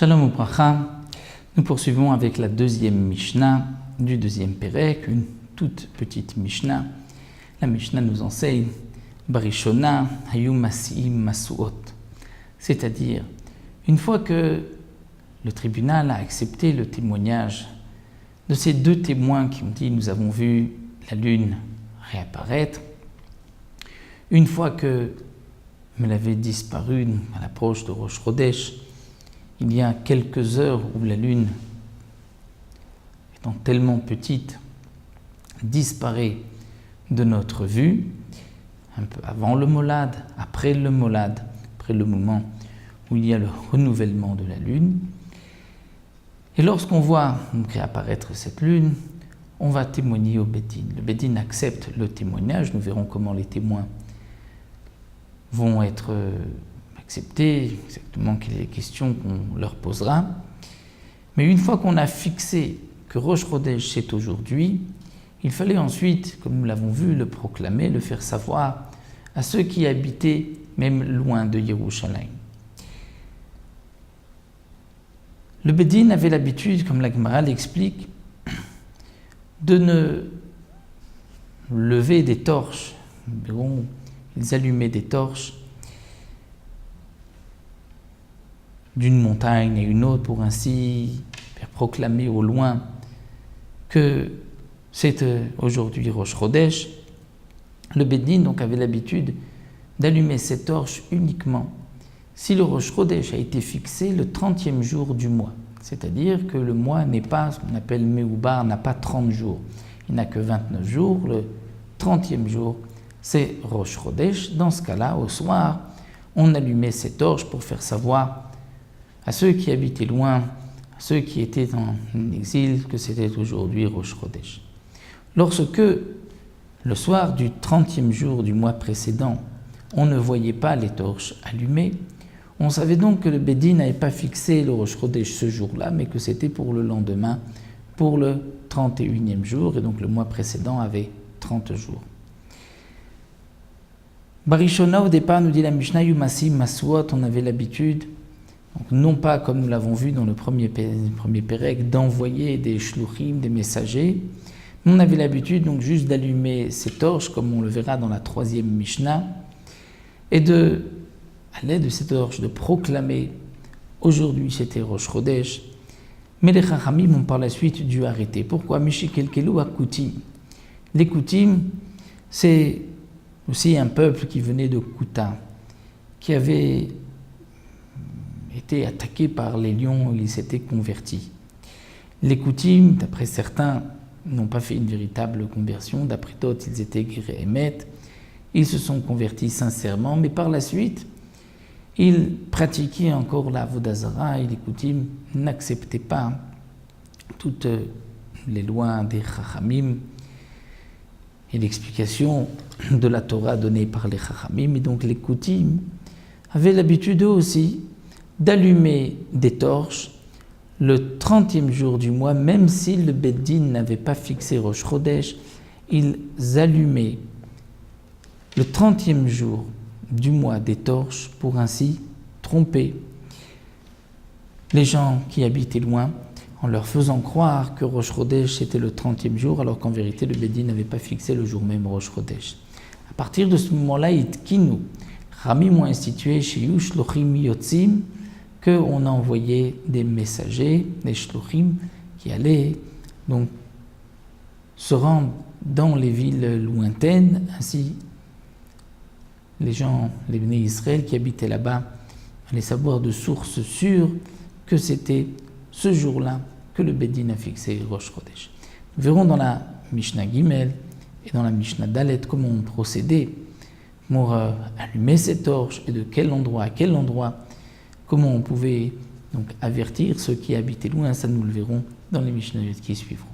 Shalom Ubracha, nous poursuivons avec la deuxième Mishnah du deuxième Pérek, une toute petite Mishnah. La Mishnah nous enseigne Barishona Hayu Masiim Masuot, c'est-à-dire une fois que le tribunal a accepté le témoignage de ces deux témoins qui ont dit « nous avons vu la lune réapparaître », une fois que elle avait disparu à l'approche de Rosh Chodesh, il y a quelques heures où la lune, étant tellement petite, disparaît de notre vue, un peu avant le molad, après le molad, après le moment où il y a le renouvellement de la lune. Et lorsqu'on voit réapparaître cette lune, on va témoigner au Bédine. Le Bédine accepte le témoignage, nous verrons comment les témoins vont être acceptés, exactement quelles sont les questions qu'on leur posera. Mais une fois qu'on a fixé que Rosh Chodesh c'est aujourd'hui, il fallait ensuite, comme nous l'avons vu, le proclamer, le faire savoir à ceux qui habitaient même loin de Yerushalayim. Le Bédine avait l'habitude, comme la Gemara l'explique, de ne lever des torches. Ils allumaient des torches d'une montagne à une autre pour ainsi faire proclamer au loin que c'est aujourd'hui Rosh Chodesh. Le Bédine donc avait l'habitude d'allumer ces torches uniquement si le Rosh Chodesh a été fixé le 30e jour du mois. C'est-à-dire que le mois n'est pas, ce qu'on appelle Meubar, n'a pas 30 jours. Il n'a que 29 jours. Le 30e jour, c'est Rosh Chodesh. Dans ce cas-là, au soir, on allumait ces torches pour faire savoir à ceux qui habitaient loin, à ceux qui étaient en exil, que c'était aujourd'hui Rosh Chodesh. Lorsque, le soir du 30e jour du mois précédent, on ne voyait pas les torches allumées, on savait donc que le Bédine n'avait pas fixé le Rosh Chodesh ce jour-là, mais que c'était pour le lendemain, pour le 31e jour, et donc le mois précédent avait 30 jours. Barishona, au départ, nous dit la Mishnah, Yumasi Masuot, on avait l'habitude, donc non pas comme nous l'avons vu dans le premier Pérek, d'envoyer des shluchim, des messagers, mais on avait l'habitude donc juste d'allumer ces torches, comme on le verra dans la troisième Mishnah, et à l'aide de ces torches, de proclamer aujourd'hui c'était Rosh Chodesh. Mais les Chachamim ont par la suite dû arrêter. Pourquoi? Mishikelkelu Akutim. Les Koutim, c'est aussi un peuple qui venait de Kouta, qui avait été attaqué par les lions, ils s'étaient convertis. Les Koutim, d'après certains, n'ont pas fait une véritable conversion, d'après d'autres, ils étaient Gérémet, ils se sont convertis sincèrement, mais par la suite, ils pratiquaient encore la Avodah Zara et les Koutim n'acceptaient pas toutes les lois des Chachamim et l'explication de la Torah donnée par les Chachamim. Et donc les Koutim avaient l'habitude eux aussi d'allumer des torches le 30e jour du mois, même si le Bédine n'avait pas fixé Rosh Chodesh, ils allumaient le 30e jour du mois des torches pour ainsi tromper les gens qui habitaient loin en leur faisant croire que Rosh Chodesh était le 30e jour alors qu'en vérité le Bédine n'avait pas fixé le jour même Rosh Chodesh. À partir de ce moment-là, Itkinu, Ramim ont institué chez Yushlochim Yotzim qu'on a envoyé des messagers, des shlochim, qui allaient donc se rendre dans les villes lointaines, ainsi les gens, les Bnei Israël qui habitaient là-bas, allaient savoir de sources sûres que c'était ce jour-là que le Bédine a fixé Rosh Chodesh. Nous verrons dans la Mishnah Gimel et dans la Mishnah Dalet comment on procédait pour allumer ces torches et de quel endroit à quel endroit, comment on pouvait donc avertir ceux qui habitaient loin. Ça nous le verrons dans les Mishnayot qui suivront.